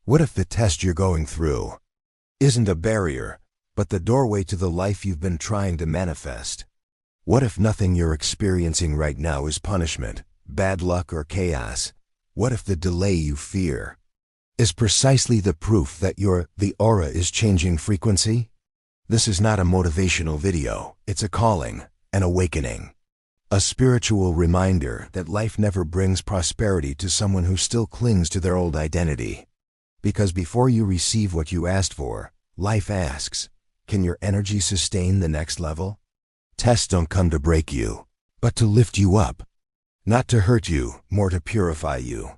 What if the test you're going through isn't a barrier, but the doorway to the life you've been trying to manifest? What if nothing you're experiencing right now is punishment, bad luck, or chaos? What if the delay you fear is precisely the proof that the aura is changing frequency? This is not a motivational video. It's a calling, an awakening, a spiritual reminder that life never brings prosperity to someone who still clings to their old identity. Because before you receive what you asked for, life asks, can your energy sustain the next level? Tests don't come to break you, but to lift you up. Not to hurt you, more to purify you.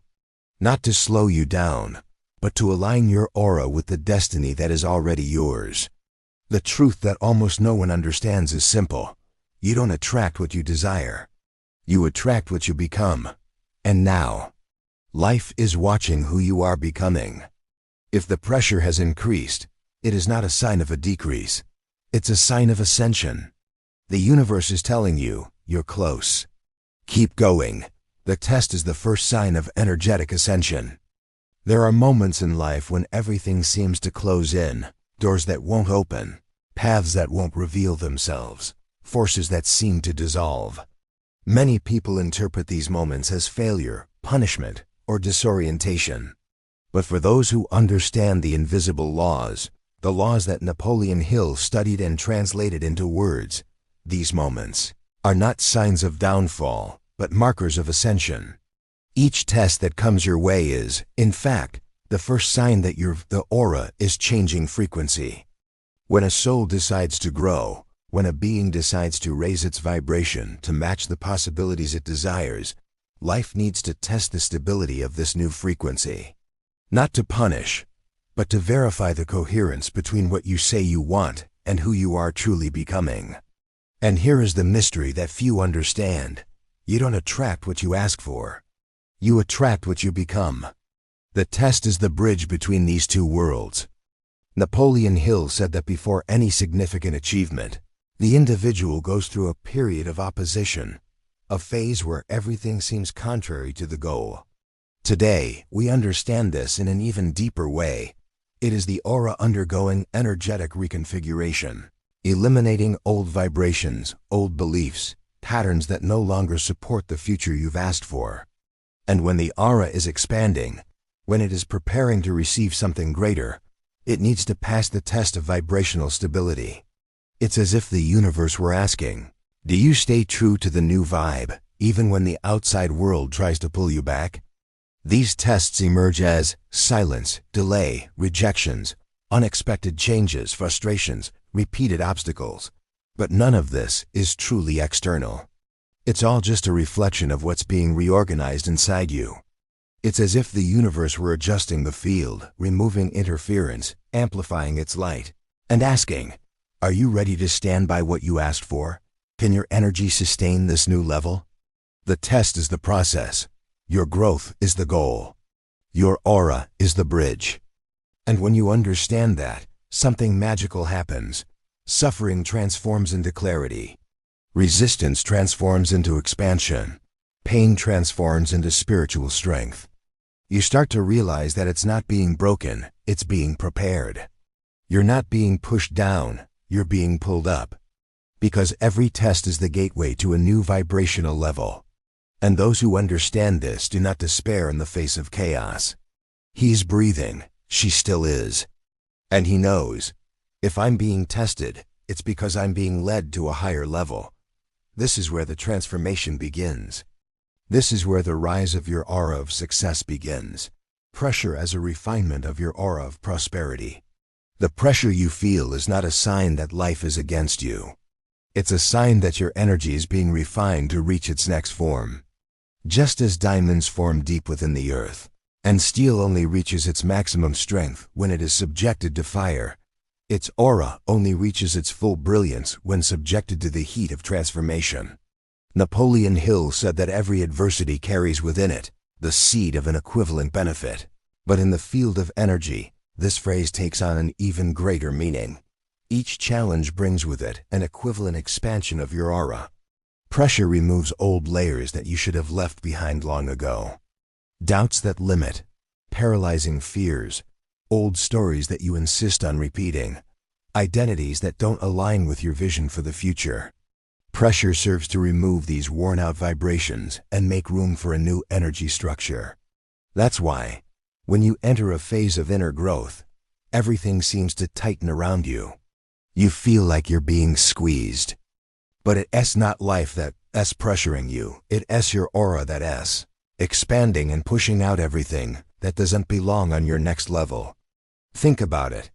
Not to slow you down, but to align your aura with the destiny that is already yours. The truth that almost no one understands is simple. You don't attract what you desire. You attract what you become. And now, life is watching who you are becoming. If the pressure has increased, it is not a sign of a decrease. It's a sign of ascension. The universe is telling you, you're close. Keep going. The test is the first sign of energetic ascension. There are moments in life when everything seems to close in, doors that won't open, paths that won't reveal themselves, forces that seem to dissolve. Many people interpret these moments as failure, punishment, or disorientation. But for those who understand the invisible laws, the laws that Napoleon Hill studied and translated into words, these moments are not signs of downfall, but markers of ascension. Each test that comes your way is, in fact, the first sign that the aura is changing frequency. When a soul decides to grow, when a being decides to raise its vibration to match the possibilities it desires, life needs to test the stability of this new frequency. Not to punish, but to verify the coherence between what you say you want and who you are truly becoming. And here is the mystery that few understand. You don't attract what you ask for. You attract what you become. The test is the bridge between these two worlds. Napoleon Hill said that before any significant achievement, the individual goes through a period of opposition, a phase where everything seems contrary to the goal. Today, we understand this in an even deeper way. It is the aura undergoing energetic reconfiguration, eliminating old vibrations, old beliefs, patterns that no longer support the future you've asked for. And when the aura is expanding, when it is preparing to receive something greater, it needs to pass the test of vibrational stability. It's as if the universe were asking, do you stay true to the new vibe, even when the outside world tries to pull you back? These tests emerge as silence, delay, rejections, unexpected changes, frustrations, repeated obstacles. But none of this is truly external. It's all just a reflection of what's being reorganized inside you. It's as if the universe were adjusting the field, removing interference, amplifying its light, and asking, are you ready to stand by what you asked for? Can your energy sustain this new level? The test is the process. Your growth is the goal. Your aura is the bridge. And when you understand that, something magical happens. Suffering transforms into clarity. Resistance transforms into expansion. Pain transforms into spiritual strength. You start to realize that it's not being broken, it's being prepared. You're not being pushed down, you're being pulled up. Because every test is the gateway to a new vibrational level. And those who understand this do not despair in the face of chaos. He's breathing, she still is. And he knows, if I'm being tested, it's because I'm being led to a higher level. This is where the transformation begins. This is where the rise of your aura of success begins. Pressure as a refinement of your aura of prosperity. The pressure you feel is not a sign that life is against you. It's a sign that your energy is being refined to reach its next form. Just as diamonds form deep within the earth, and steel only reaches its maximum strength when it is subjected to fire, its aura only reaches its full brilliance when subjected to the heat of transformation. Napoleon Hill said that every adversity carries within it the seed of an equivalent benefit. But in the field of energy, this phrase takes on an even greater meaning. Each challenge brings with it an equivalent expansion of your aura. Pressure removes old layers that you should have left behind long ago. Doubts that limit, paralyzing fears, old stories that you insist on repeating, identities that don't align with your vision for the future. Pressure serves to remove these worn-out vibrations and make room for a new energy structure. That's why, when you enter a phase of inner growth, everything seems to tighten around you. You feel like you're being squeezed. But it's not life that's pressuring you, it's your aura that's expanding and pushing out everything that doesn't belong on your next level. Think about it.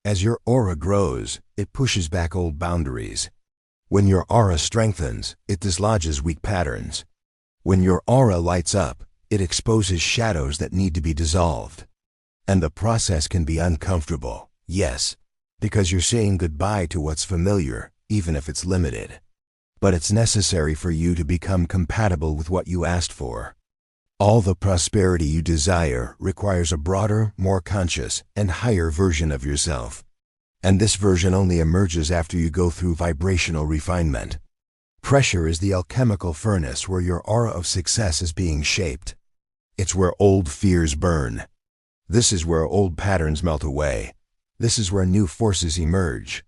As your aura grows, it pushes back old boundaries. When your aura strengthens, it dislodges weak patterns. When your aura lights up, it exposes shadows that need to be dissolved. And the process can be uncomfortable, yes, because you're saying goodbye to what's familiar, even if it's limited. But it's necessary for you to become compatible with what you asked for. All the prosperity you desire requires a broader, more conscious, and higher version of yourself. And this version only emerges after you go through vibrational refinement. Pressure is the alchemical furnace where your aura of success is being shaped. It's where old fears burn. This is where old patterns melt away. This is where new forces emerge.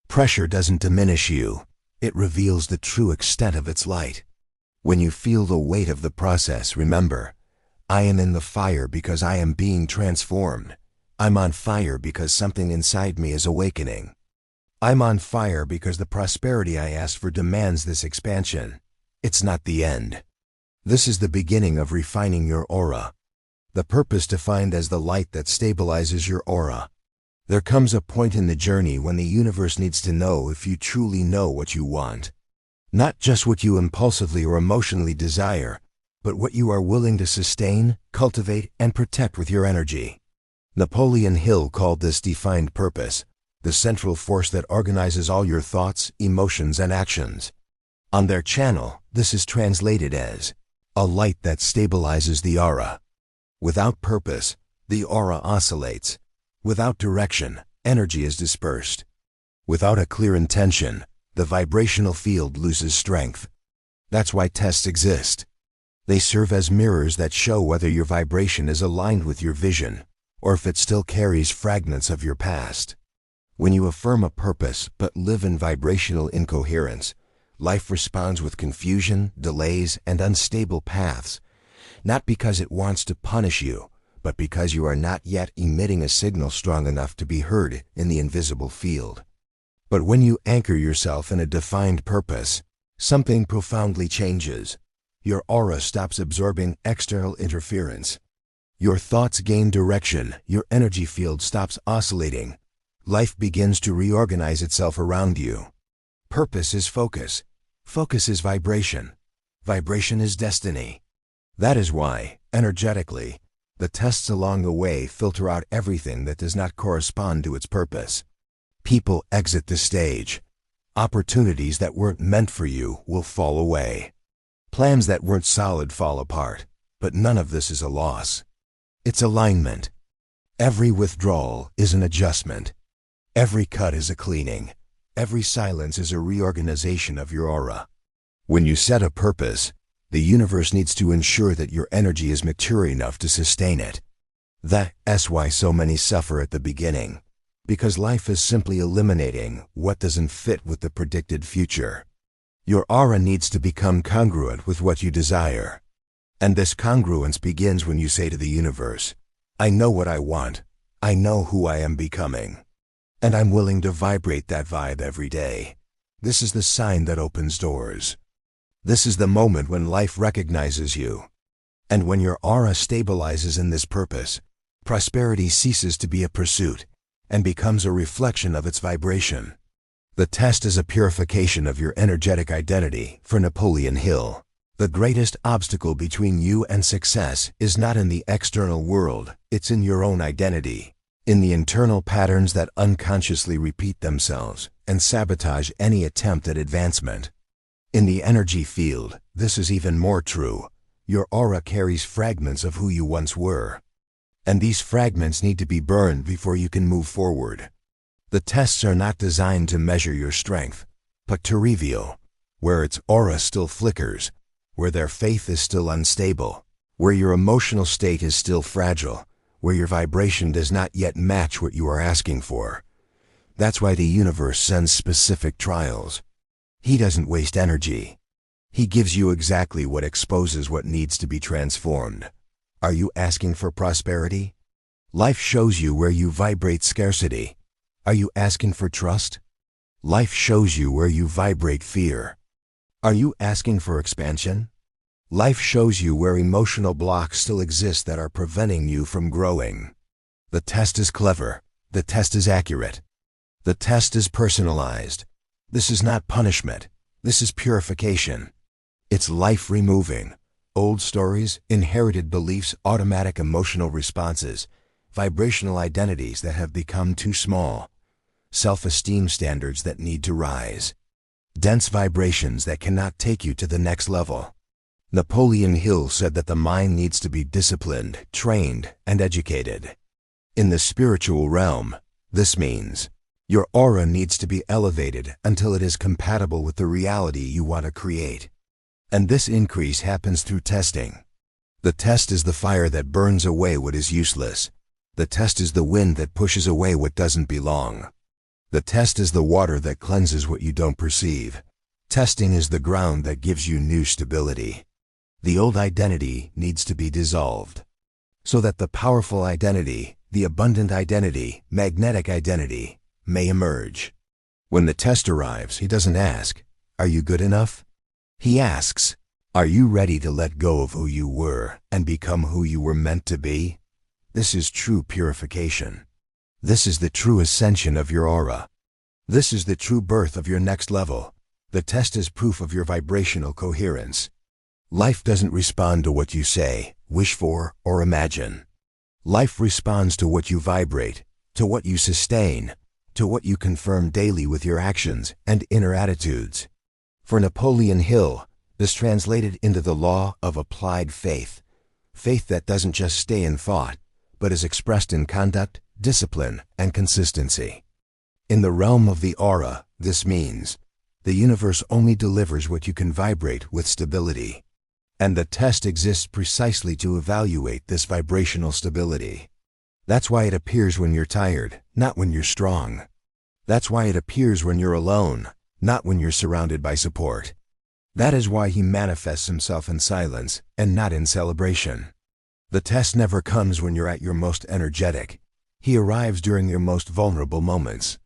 Pressure doesn't diminish you. It reveals the true extent of its light. When you feel the weight of the process, remember, I am in the fire because I am being transformed. I'm on fire because something inside me is awakening. I'm on fire because the prosperity I asked for demands this expansion. It's not the end. This is the beginning of refining your aura. The purpose defined as the light that stabilizes your aura. There comes a point in the journey when the universe needs to know if you truly know what you want. Not just what you impulsively or emotionally desire, but what you are willing to sustain, cultivate, and protect with your energy. Napoleon Hill called this defined purpose, the central force that organizes all your thoughts, emotions, and actions. On their channel, this is translated as a light that stabilizes the aura. Without purpose, the aura oscillates. Without direction, energy is dispersed. Without a clear intention, the vibrational field loses strength. That's why tests exist. They serve as mirrors that show whether your vibration is aligned with your vision, or if it still carries fragments of your past. When you affirm a purpose but live in vibrational incoherence, life responds with confusion, delays, and unstable paths, not because it wants to punish you, but because you are not yet emitting a signal strong enough to be heard in the invisible field. But when you anchor yourself in a defined purpose, something profoundly changes. Your aura stops absorbing external interference. Your thoughts gain direction, your energy field stops oscillating. Life begins to reorganize itself around you. Purpose is focus. Focus is vibration. Vibration is destiny. That is why, energetically, the tests along the way filter out everything that does not correspond to its purpose. People exit the stage. Opportunities that weren't meant for you will fall away. Plans that weren't solid fall apart, but none of this is a loss. It's alignment. Every withdrawal is an adjustment. Every cut is a cleaning. Every silence is a reorganization of your aura. When you set a purpose, the universe needs to ensure that your energy is mature enough to sustain it. That's why so many suffer at the beginning, because life is simply eliminating what doesn't fit with the predicted future. Your aura needs to become congruent with what you desire. And this congruence begins when you say to the universe, I know what I want. I know who I am becoming. And I'm willing to vibrate that vibe every day. This is the sign that opens doors. This is the moment when life recognizes you. And when your aura stabilizes in this purpose, prosperity ceases to be a pursuit and becomes a reflection of its vibration. The test is a purification of your energetic identity for Napoleon Hill. The greatest obstacle between you and success is not in the external world, it's in your own identity, in the internal patterns that unconsciously repeat themselves and sabotage any attempt at advancement. In the energy field, this is even more true. Your aura carries fragments of who you once were. And these fragments need to be burned before you can move forward. The tests are not designed to measure your strength, but to reveal where its aura still flickers, where their faith is still unstable, where your emotional state is still fragile, where your vibration does not yet match what you are asking for. That's why the universe sends specific trials. He doesn't waste energy. He gives you exactly what exposes what needs to be transformed. Are you asking for prosperity? Life shows you where you vibrate scarcity. Are you asking for trust? Life shows you where you vibrate fear. Are you asking for expansion? Life shows you where emotional blocks still exist that are preventing you from growing. The test is clever. The test is accurate. The test is personalized. This is not punishment. This is purification. It's life removing old stories, inherited beliefs, automatic emotional responses, vibrational identities that have become too small, self-esteem standards that need to rise, dense vibrations that cannot take you to the next level. Napoleon Hill said that the mind needs to be disciplined, trained, and educated. In the spiritual realm, this means your aura needs to be elevated until it is compatible with the reality you want to create. And this increase happens through testing. The test is the fire that burns away what is useless. The test is the wind that pushes away what doesn't belong. The test is the water that cleanses what you don't perceive. Testing is the ground that gives you new stability. The old identity needs to be dissolved, so that the powerful identity, the abundant identity, magnetic identity, may emerge. When the test arrives, he doesn't ask, "Are you good enough?" He asks, "Are you ready to let go of who you were and become who you were meant to be?" This is true purification. This is the true ascension of your aura. This is the true birth of your next level. The test is proof of your vibrational coherence. Life doesn't respond to what you say, wish for, or imagine. Life responds to what you vibrate, to what you sustain, to what you confirm daily with your actions and inner attitudes. For Napoleon Hill, this translated into the law of applied faith. Faith that doesn't just stay in thought, but is expressed in conduct, discipline, and consistency. In the realm of the aura, this means the universe only delivers what you can vibrate with stability. And the test exists precisely to evaluate this vibrational stability. That's why it appears when you're tired, not when you're strong. That's why it appears when you're alone, not when you're surrounded by support. That is why he manifests himself in silence and not in celebration. The test never comes when you're at your most energetic. He arrives during your most vulnerable moments.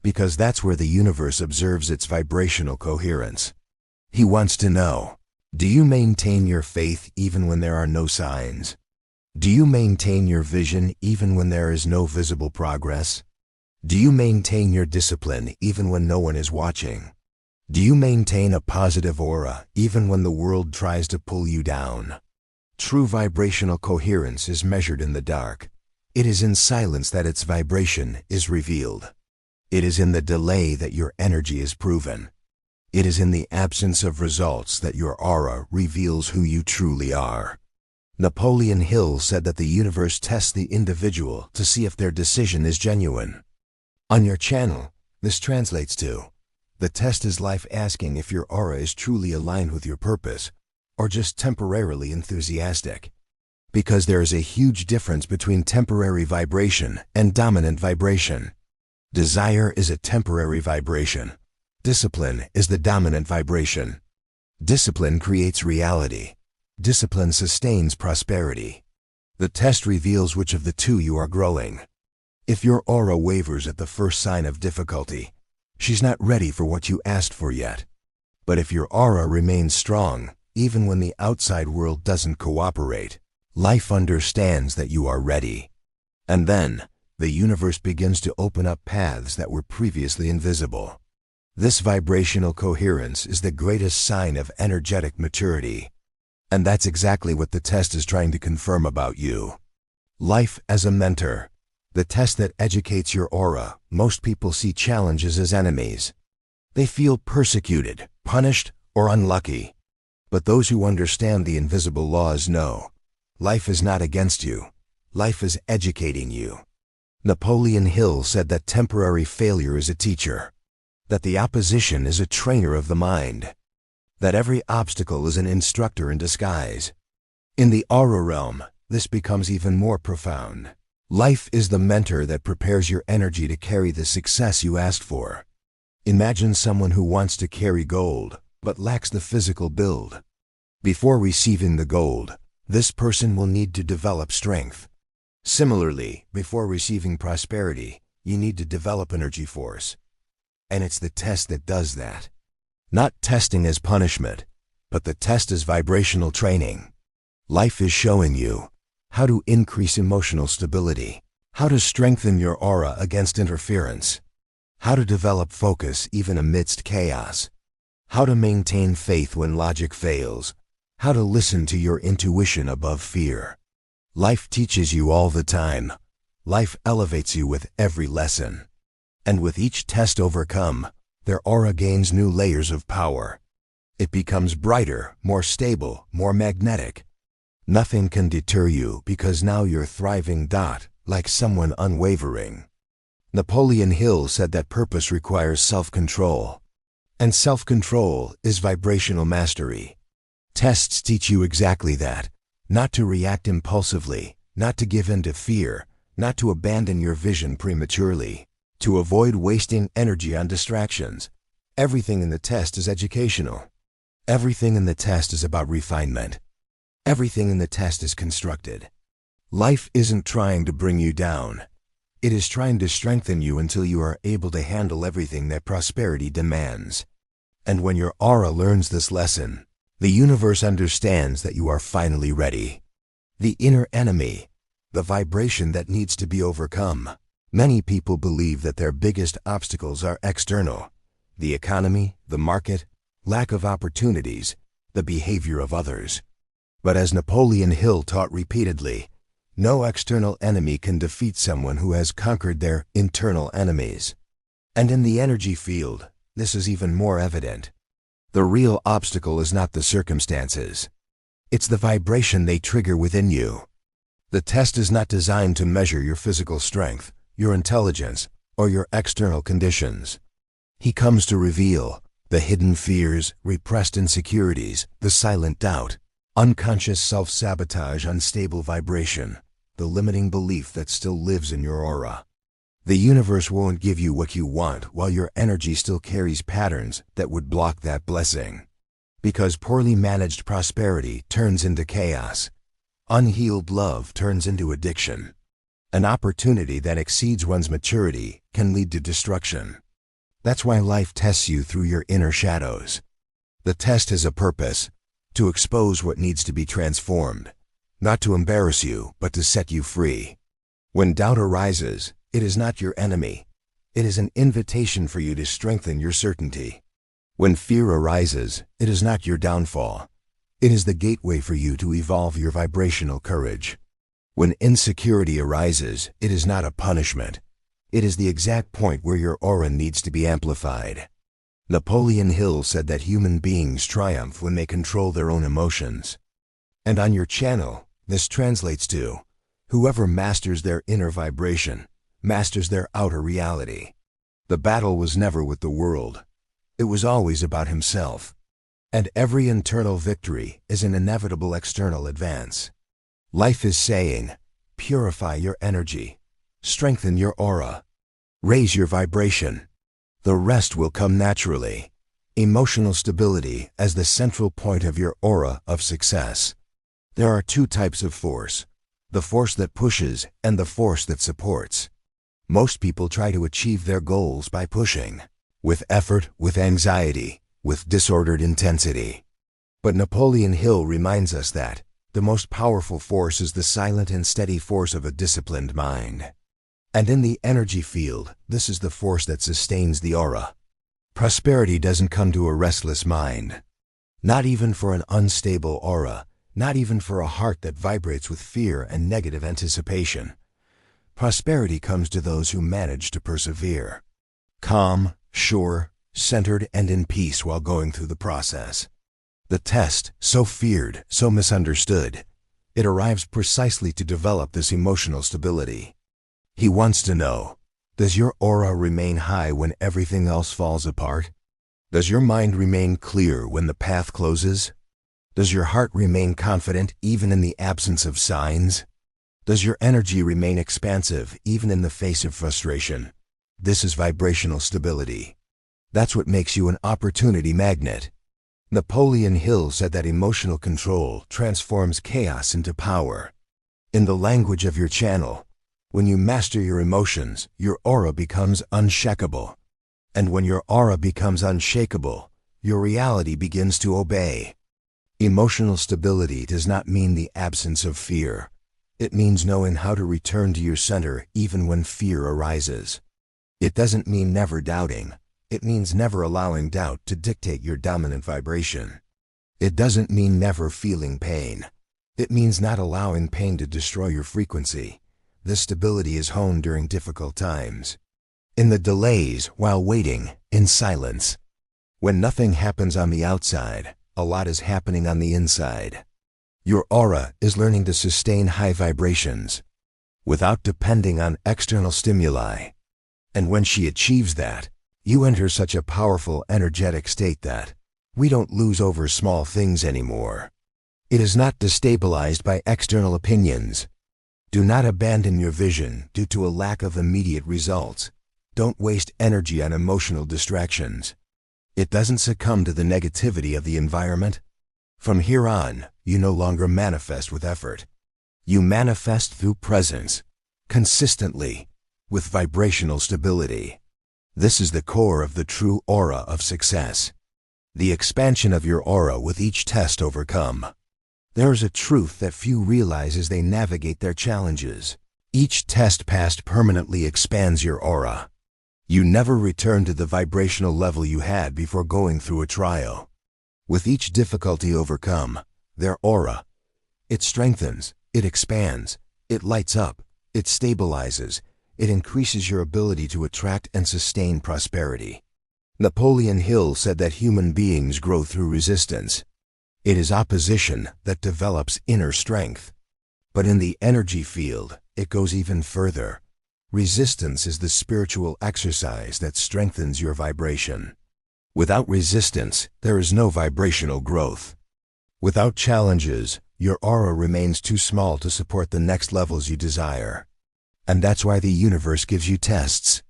Because that's where the universe observes its vibrational coherence. He wants to know, do you maintain your faith even when there are no signs? Do you maintain your vision even when there is no visible progress? Do you maintain your discipline even when no one is watching? Do you maintain a positive aura even when the world tries to pull you down? True vibrational coherence is measured in the dark. It is in silence that its vibration is revealed. It is in the delay that your energy is proven. It is in the absence of results that your aura reveals who you truly are. Napoleon Hill said that the universe tests the individual to see if their decision is genuine. On your channel, this translates to, the test is life asking if your aura is truly aligned with your purpose, or just temporarily enthusiastic. Because there is a huge difference between temporary vibration and dominant vibration. Desire is a temporary vibration. Discipline is the dominant vibration. Discipline creates reality. Discipline sustains prosperity. The test reveals which of the two you are growing. If your aura wavers at the first sign of difficulty, she's not ready for what you asked for yet. But if your aura remains strong, even when the outside world doesn't cooperate, life understands that you are ready. And then, the universe begins to open up paths that were previously invisible. This vibrational coherence is the greatest sign of energetic maturity. And that's exactly what the test is trying to confirm about you. Life as a mentor. The test that educates your aura. Most people see challenges as enemies. They feel persecuted, punished, or unlucky. But those who understand the invisible laws know, life is not against you. Life is educating you. Napoleon Hill said that temporary failure is a teacher, that the opposition is a trainer of the mind, that every obstacle is an instructor in disguise. In the aura realm, this becomes even more profound. Life is the mentor that prepares your energy to carry the success you asked for. Imagine someone who wants to carry gold, but lacks the physical build. Before receiving the gold, this person will need to develop strength. Similarly, before receiving prosperity, you need to develop energy force. And it's the test that does that. Not testing as punishment, but the test as vibrational training. Life is showing you how to increase emotional stability, how to strengthen your aura against interference, how to develop focus even amidst chaos, how to maintain faith when logic fails, how to listen to your intuition above fear. Life teaches you all the time. Life elevates you with every lesson. And with each test overcome, their aura gains new layers of power. It becomes brighter, more stable, more magnetic. Nothing can deter you because now you're thriving. Like someone unwavering. Napoleon Hill said that purpose requires self-control. And self-control is vibrational mastery. Tests teach you exactly that. Not to react impulsively, not to give in to fear, not to abandon your vision prematurely, to avoid wasting energy on distractions. Everything in the test is educational. Everything in the test is about refinement. Everything in the test is constructed. Life isn't trying to bring you down. It is trying to strengthen you until you are able to handle everything that prosperity demands. And when your aura learns this lesson, the universe understands that you are finally ready. The inner enemy, the vibration that needs to be overcome. Many people believe that their biggest obstacles are external. The economy, the market, lack of opportunities, the behavior of others. But as Napoleon Hill taught repeatedly, no external enemy can defeat someone who has conquered their internal enemies. And in the energy field, this is even more evident. The real obstacle is not the circumstances. It's the vibration they trigger within you. The test is not designed to measure your physical strength, your intelligence, or your external conditions. He comes to reveal the hidden fears, repressed insecurities, the silent doubt, unconscious self-sabotage, unstable vibration, the limiting belief that still lives in your aura. The universe won't give you what you want while your energy still carries patterns that would block that blessing. Because poorly managed prosperity turns into chaos. Unhealed love turns into addiction. An opportunity that exceeds one's maturity can lead to destruction. That's why life tests you through your inner shadows. The test has a purpose, to expose what needs to be transformed, not to embarrass you, but to set you free. When doubt arises, it is not your enemy. It is an invitation for you to strengthen your certainty. When fear arises, it is not your downfall. It is the gateway for you to evolve your vibrational courage. When insecurity arises, it is not a punishment. It is the exact point where your aura needs to be amplified. Napoleon Hill said that human beings triumph when they control their own emotions. And on your channel, this translates to, whoever masters their inner vibration, masters their outer reality. The battle was never with the world. It was always about himself. And every internal victory is an inevitable external advance. Life is saying, purify your energy, strengthen your aura, raise your vibration. The rest will come naturally. Emotional stability as the central point of your aura of success. There are two types of force, the force that pushes and the force that supports. Most people try to achieve their goals by pushing, with effort, with anxiety, with disordered intensity. But Napoleon Hill reminds us that the most powerful force is the silent and steady force of a disciplined mind. And in the energy field, this is the force that sustains the aura. Prosperity doesn't come to a restless mind. Not even for an unstable aura, not even for a heart that vibrates with fear and negative anticipation. Prosperity comes to those who manage to persevere. Calm, sure, centered, and in peace while going through the process. The test, so feared, so misunderstood, it arrives precisely to develop this emotional stability. He wants to know, does your aura remain high when everything else falls apart? Does your mind remain clear when the path closes? Does your heart remain confident even in the absence of signs? Does your energy remain expansive even in the face of frustration? This is vibrational stability. That's what makes you an opportunity magnet. Napoleon Hill said that emotional control transforms chaos into power. In the language of your channel, when you master your emotions, your aura becomes unshakable. And when your aura becomes unshakable, your reality begins to obey. Emotional stability does not mean the absence of fear. It means knowing how to return to your center even when fear arises. It doesn't mean never doubting. It means never allowing doubt to dictate your dominant vibration. It doesn't mean never feeling pain. It means not allowing pain to destroy your frequency. This stability is honed during difficult times. In the delays, while waiting, in silence. When nothing happens on the outside, a lot is happening on the inside. Your aura is learning to sustain high vibrations without depending on external stimuli. And when she achieves that, you enter such a powerful energetic state that we don't lose over small things anymore. It is not destabilized by external opinions. Do not abandon your vision due to a lack of immediate results. Don't waste energy on emotional distractions. It doesn't succumb to the negativity of the environment. From here on, you no longer manifest with effort. You manifest through presence, consistently, with vibrational stability. This is the core of the true aura of success. The expansion of your aura with each test overcome. There is a truth that few realize as they navigate their challenges. Each test passed permanently expands your aura. You never return to the vibrational level you had before going through a trial. With each difficulty overcome, their aura, it strengthens, it expands, it lights up, it stabilizes, it increases your ability to attract and sustain prosperity. Napoleon Hill said that human beings grow through resistance. It is opposition that develops inner strength. But in the energy field, it goes even further. Resistance is the spiritual exercise that strengthens your vibration. Without resistance, there is no vibrational growth. Without challenges, your aura remains too small to support the next levels you desire. And that's why the universe gives you tests.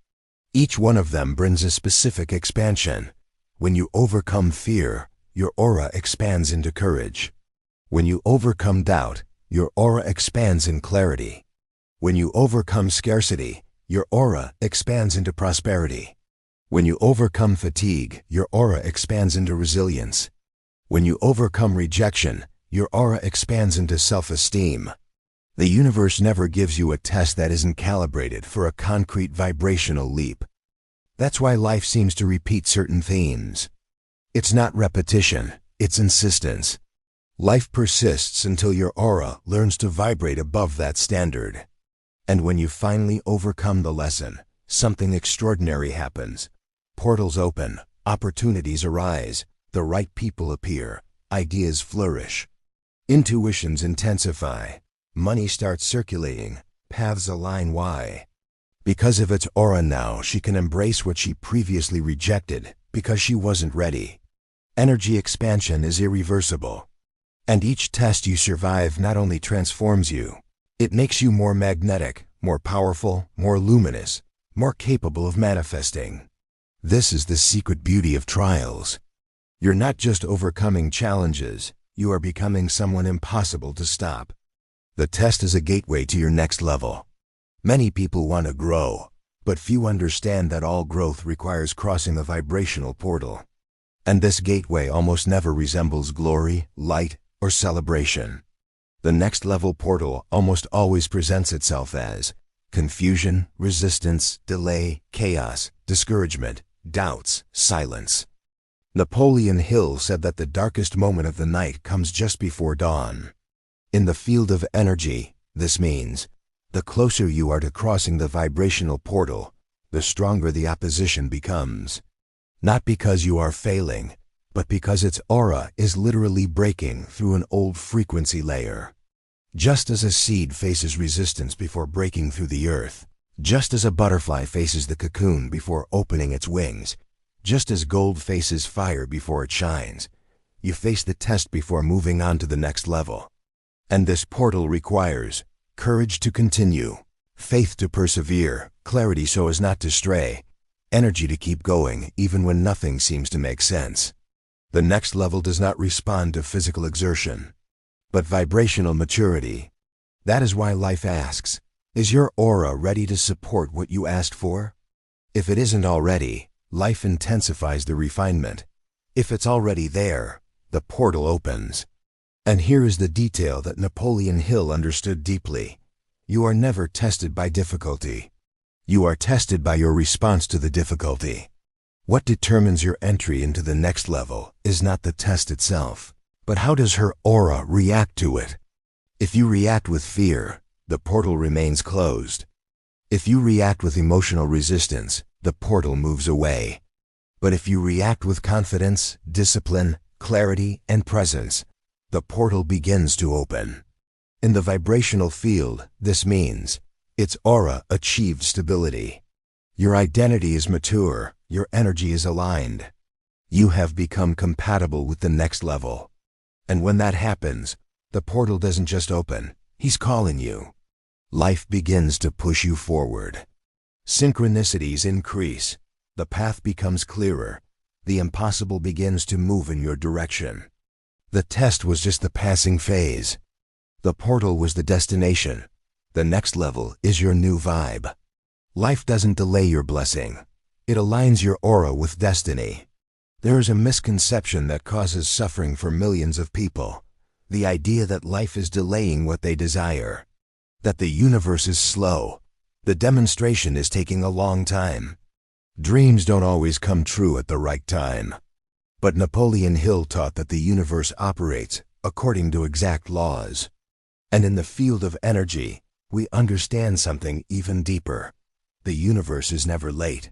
Each one of them brings a specific expansion. When you overcome fear, your aura expands into courage. When you overcome doubt, your aura expands in clarity. When you overcome scarcity, your aura expands into prosperity. When you overcome fatigue, your aura expands into resilience. When you overcome rejection, your aura expands into self-esteem. The universe never gives you a test that isn't calibrated for a concrete vibrational leap. That's why life seems to repeat certain themes. It's not repetition, it's insistence. Life persists until your aura learns to vibrate above that standard. And when you finally overcome the lesson, something extraordinary happens. Portals open, opportunities arise, the right people appear, ideas flourish. Intuitions intensify, money starts circulating, paths align. Why? Because of its aura now, she can embrace what she previously rejected because she wasn't ready. Energy expansion is irreversible. And each test you survive not only transforms you, it makes you more magnetic, more powerful, more luminous, more capable of manifesting. This is the secret beauty of trials. You're not just overcoming challenges, you are becoming someone impossible to stop. The test is a gateway to your next level. Many people want to grow, but few understand that all growth requires crossing the vibrational portal. And this gateway almost never resembles glory, light, or celebration. The next level portal almost always presents itself as confusion, resistance, delay, chaos, discouragement, doubts, silence. Napoleon Hill said that the darkest moment of the night comes just before dawn. In the field of energy, this means the closer you are to crossing the vibrational portal, the stronger the opposition becomes. Not because you are failing, but because its aura is literally breaking through an old frequency layer. Just as a seed faces resistance before breaking through the earth, just as a butterfly faces the cocoon before opening its wings, just as gold faces fire before it shines, You face the test before moving on to the next level. And this portal requires courage to continue, faith to persevere, clarity so as not to stray, energy to keep going even when nothing seems to make sense. The next level does not respond to physical exertion, but vibrational maturity. That is why life asks, is your aura ready to support what you asked for? If it isn't already, life intensifies the refinement. If it's already there, the portal opens. And here is the detail that Napoleon Hill understood deeply. You are never tested by difficulty. You are tested by your response to the difficulty. What determines your entry into the next level is not the test itself, but how does her aura react to it? If you react with fear, the portal remains closed. If you react with emotional resistance, the portal moves away. But if you react with confidence, discipline, clarity, and presence, the portal begins to open. In the vibrational field, this means its aura achieved stability. Your identity is mature, your energy is aligned. You have become compatible with the next level. And when that happens, the portal doesn't just open, he's calling you. Life begins to push you forward. Synchronicities increase. The path becomes clearer. The impossible begins to move in your direction. The test was just the passing phase. The portal was the destination. The next level is your new vibe. Life doesn't delay your blessing. It aligns your aura with destiny. There is a misconception that causes suffering for millions of people. The idea that life is delaying what they desire. That the universe is slow. The demonstration is taking a long time. Dreams don't always come true at the right time. But Napoleon Hill taught that the universe operates according to exact laws. And in the field of energy, we understand something even deeper. The universe is never late.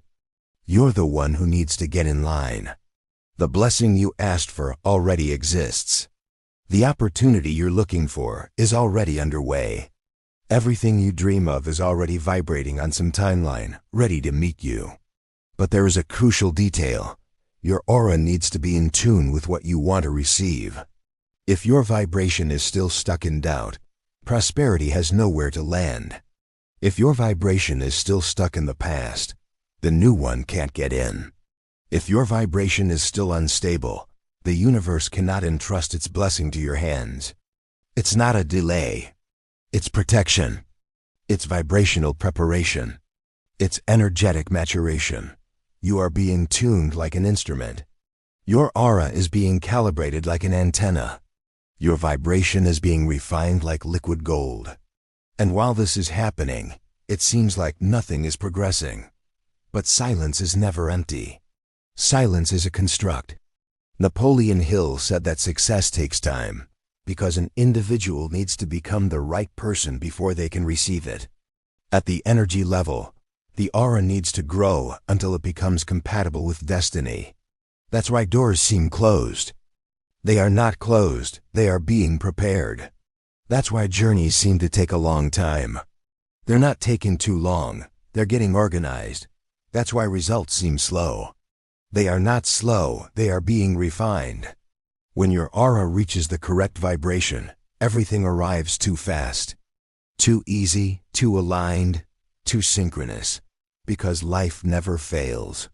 You're the one who needs to get in line. The blessing you asked for already exists. The opportunity you're looking for is already underway. Everything you dream of is already vibrating on some timeline, ready to meet you. But there is a crucial detail. Your aura needs to be in tune with what you want to receive. If your vibration is still stuck in doubt, prosperity has nowhere to land. If your vibration is still stuck in the past, the new one can't get in. If your vibration is still unstable, the universe cannot entrust its blessing to your hands. It's not a delay. It's protection. It's vibrational preparation. It's energetic maturation. You are being tuned like an instrument. Your aura is being calibrated like an antenna. Your vibration is being refined like liquid gold. And while this is happening, it seems like nothing is progressing. But silence is never empty. Silence is a construct. Napoleon Hill said that success takes time, because an individual needs to become the right person before they can receive it. At the energy level, the aura needs to grow until it becomes compatible with destiny. That's why doors seem closed. They are not closed, they are being prepared. That's why journeys seem to take a long time. They're not taking too long, they're getting organized. That's why results seem slow. They are not slow, they are being refined. When your aura reaches the correct vibration, everything arrives too fast. Too easy, too aligned, too synchronous. Because life never fails.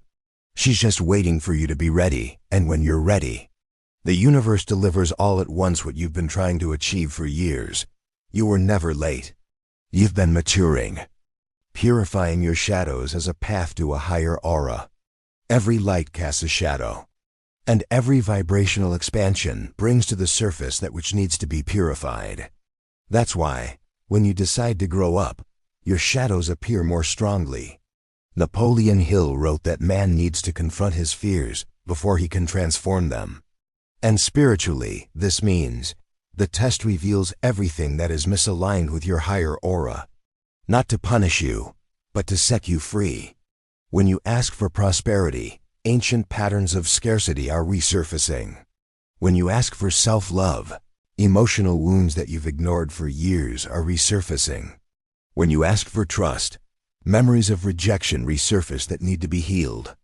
She's just waiting for you to be ready, and when you're ready, the universe delivers all at once what you've been trying to achieve for years. You were never late. You've been maturing. Purifying your shadows as a path to a higher aura. Every light casts a shadow. And every vibrational expansion brings to the surface that which needs to be purified. That's why, when you decide to grow up, your shadows appear more strongly. Napoleon Hill wrote that man needs to confront his fears before he can transform them. And spiritually, this means the test reveals everything that is misaligned with your higher aura. Not to punish you, but to set you free. When you ask for prosperity, ancient patterns of scarcity are resurfacing. When you ask for self-love, emotional wounds that you've ignored for years are resurfacing. When you ask for trust, memories of rejection resurface that need to be healed.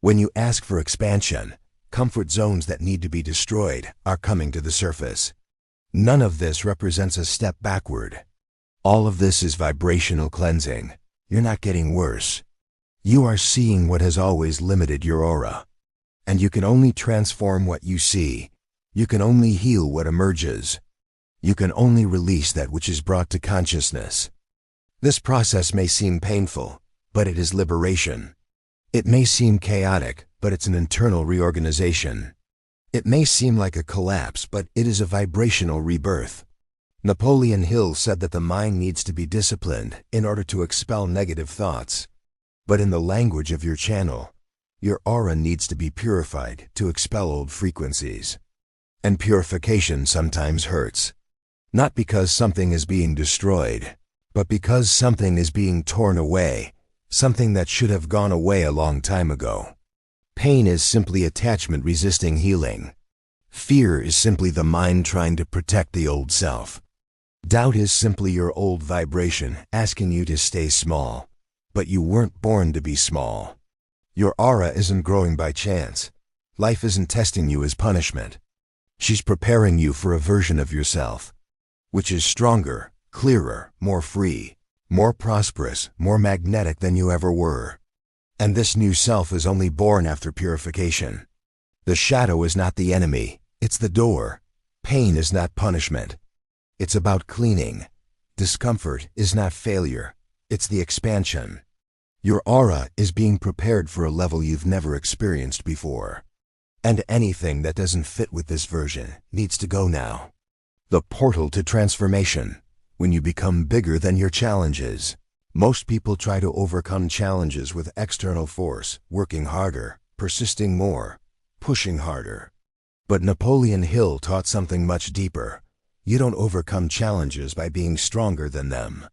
When you ask for expansion, Comfort zones that need to be destroyed are coming to the surface. None of this represents a step backward. All of this is vibrational cleansing. You're not getting worse. You are seeing what has always limited your aura. And you can only transform what you see. You can only heal what emerges. You can only release that which is brought to consciousness. This process may seem painful, but it is liberation. It may seem chaotic, but it's an internal reorganization. It may seem like a collapse, but it is a vibrational rebirth. Napoleon Hill said that the mind needs to be disciplined in order to expel negative thoughts. But in the language of your channel, your aura needs to be purified to expel old frequencies. And purification sometimes hurts. Not because something is being destroyed, but because something is being torn away, something that should have gone away a long time ago. Pain is simply attachment resisting healing. Fear is simply the mind trying to protect the old self. Doubt is simply your old vibration asking you to stay small. But you weren't born to be small. Your aura isn't growing by chance. Life isn't testing you as punishment. She's preparing you for a version of yourself, which is stronger, clearer, more free, more prosperous, more magnetic than you ever were. And this new self is only born after purification. The shadow is not the enemy, it's the door. Pain is not punishment. It's about cleaning. Discomfort is not failure. It's the expansion. Your aura is being prepared for a level you've never experienced before. And anything that doesn't fit with this version needs to go now. The portal to transformation, when you become bigger than your challenges. Most people try to overcome challenges with external force, working harder, persisting more, pushing harder. But Napoleon Hill taught something much deeper. You don't overcome challenges by being stronger than them.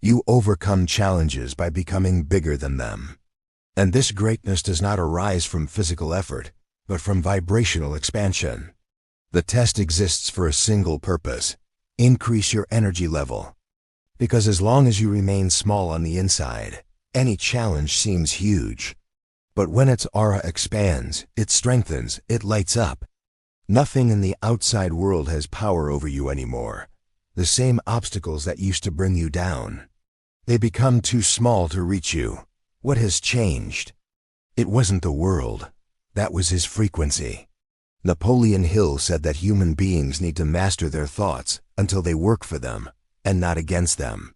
You overcome challenges by becoming bigger than them. And this greatness does not arise from physical effort, but from vibrational expansion. The test exists for a single purpose: increase your energy level. Because as long as you remain small on the inside, any challenge seems huge. But when its aura expands, it strengthens, it lights up. Nothing in the outside world has power over you anymore. The same obstacles that used to bring you down, they become too small to reach you. What has changed? It wasn't the world. That was his frequency. Napoleon Hill said that human beings need to master their thoughts until they work for them, and not against them.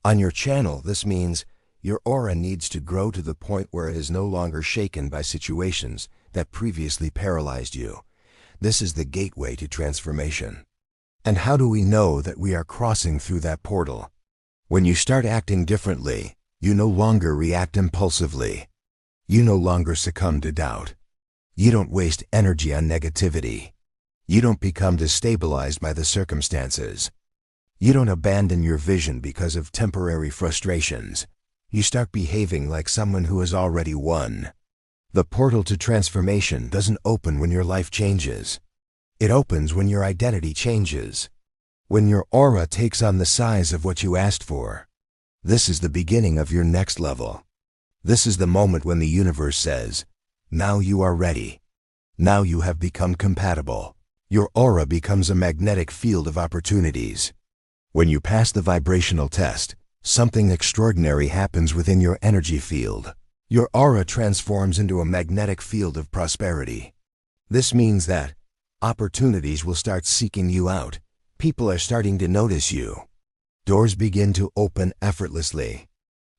On your channel, this means your aura needs to grow to the point where it is no longer shaken by situations that previously paralyzed you. This is the gateway to transformation. And how do we know that we are crossing through that portal? When you start acting differently, you no longer react impulsively. You no longer succumb to doubt. You don't waste energy on negativity. You don't become destabilized by the circumstances. You don't abandon your vision because of temporary frustrations. You start behaving like someone who has already won. The portal to transformation doesn't open when your life changes. It opens when your identity changes. When your aura takes on the size of what you asked for. This is the beginning of your next level. This is the moment when the universe says, now you are ready. Now you have become compatible. Your aura becomes a magnetic field of opportunities. When you pass the vibrational test, something extraordinary happens within your energy field. Your aura transforms into a magnetic field of prosperity. This means that opportunities will start seeking you out. People are starting to notice you. Doors begin to open effortlessly.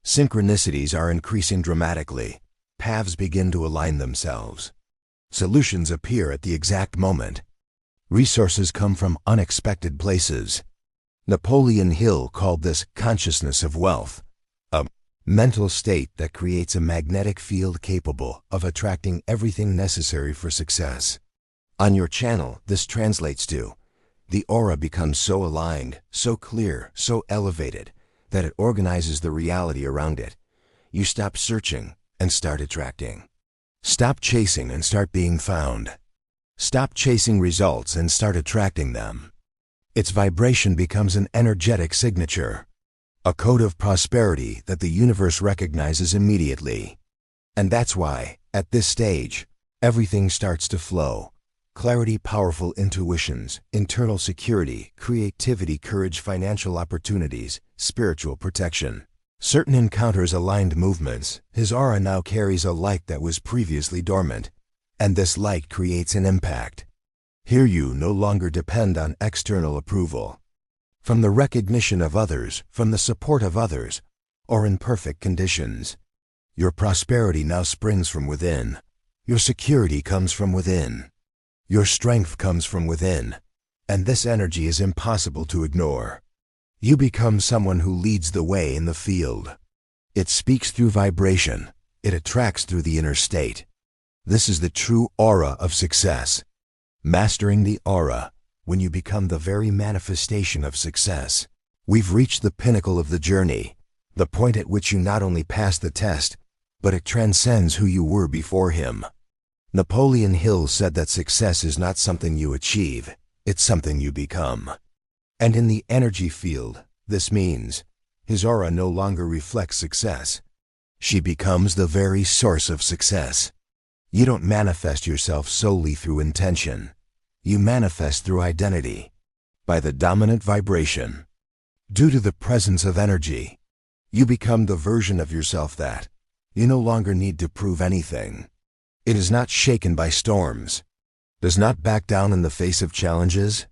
Synchronicities are increasing dramatically. Paths begin to align themselves. Solutions appear at the exact moment. Resources come from unexpected places. Napoleon Hill called this consciousness of wealth, a mental state that creates a magnetic field capable of attracting everything necessary for success. On your channel, this translates to the aura becomes so aligned, so clear, so elevated, that it organizes the reality around it. You stop searching and start attracting. Stop chasing and start being found. Stop chasing results and start attracting them. Its vibration becomes an energetic signature, a code of prosperity that the universe recognizes immediately. And that's why, at this stage, Everything starts to flow. Clarity, powerful intuitions, internal security, creativity, courage, financial opportunities, spiritual protection. Certain encounters, aligned movements. His aura now carries a light that was previously dormant, and this light creates an impact. Here you no longer depend on external approval, from the recognition of others, from the support of others, or in perfect conditions. Your prosperity now springs from within. Your security comes from within. Your strength comes from within, and this energy is impossible to ignore. You become someone who leads the way in the field. It speaks through vibration. It attracts through the inner state. This is the true aura of success. Mastering the aura, when you become the very manifestation of success. We've reached the pinnacle of the journey, the point at which you not only pass the test, but it transcends who you were before him. Napoleon Hill said that success is not something you achieve, it's something you become. And in the energy field, this means his aura no longer reflects success. She becomes the very source of success. You don't manifest yourself solely through intention. You manifest through identity, by the dominant vibration. Due to the presence of energy, you become the version of yourself that you no longer need to prove anything. It is not shaken by storms, does not back down in the face of challenges.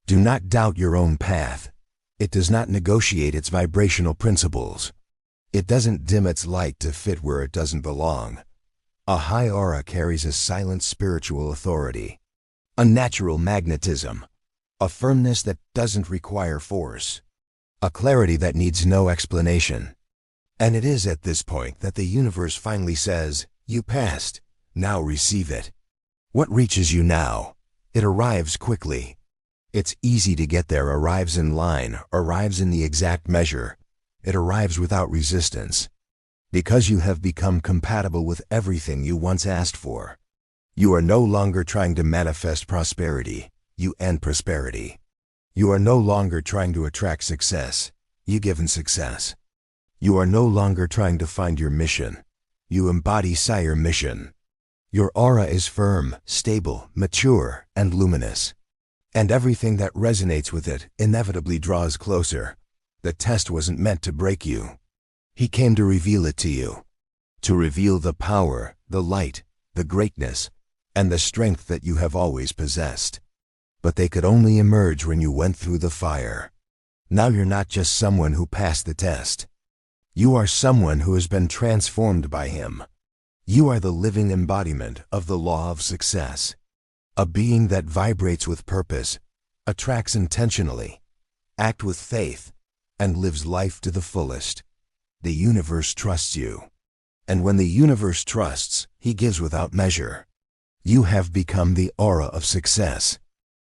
Do not doubt your own path. It does not negotiate its vibrational principles. It doesn't dim its light to fit where it doesn't belong. A high aura carries a silent spiritual authority, a natural magnetism, a firmness that doesn't require force, a clarity that needs no explanation. And it is at this point that the universe finally says, "You passed, now receive it." What reaches you now? It arrives quickly. It's easy to get there, arrives in line, arrives in the exact measure. It arrives without resistance. Because you have become compatible with everything you once asked for. You are no longer trying to manifest prosperity, you end prosperity. You are no longer trying to attract success, you give in success. You are no longer trying to find your mission, you embody your mission. Your aura is firm, stable, mature, and luminous. And everything that resonates with it inevitably draws closer. The test wasn't meant to break you. He came to reveal it to you. To reveal the power, the light, the greatness, and the strength that you have always possessed. But they could only emerge when you went through the fire. Now you're not just someone who passed the test. You are someone who has been transformed by him. You are the living embodiment of the law of success. A being that vibrates with purpose, attracts intentionally, acts with faith, and lives life to the fullest. The universe trusts you. And when the universe trusts, he gives without measure. You have become the aura of success.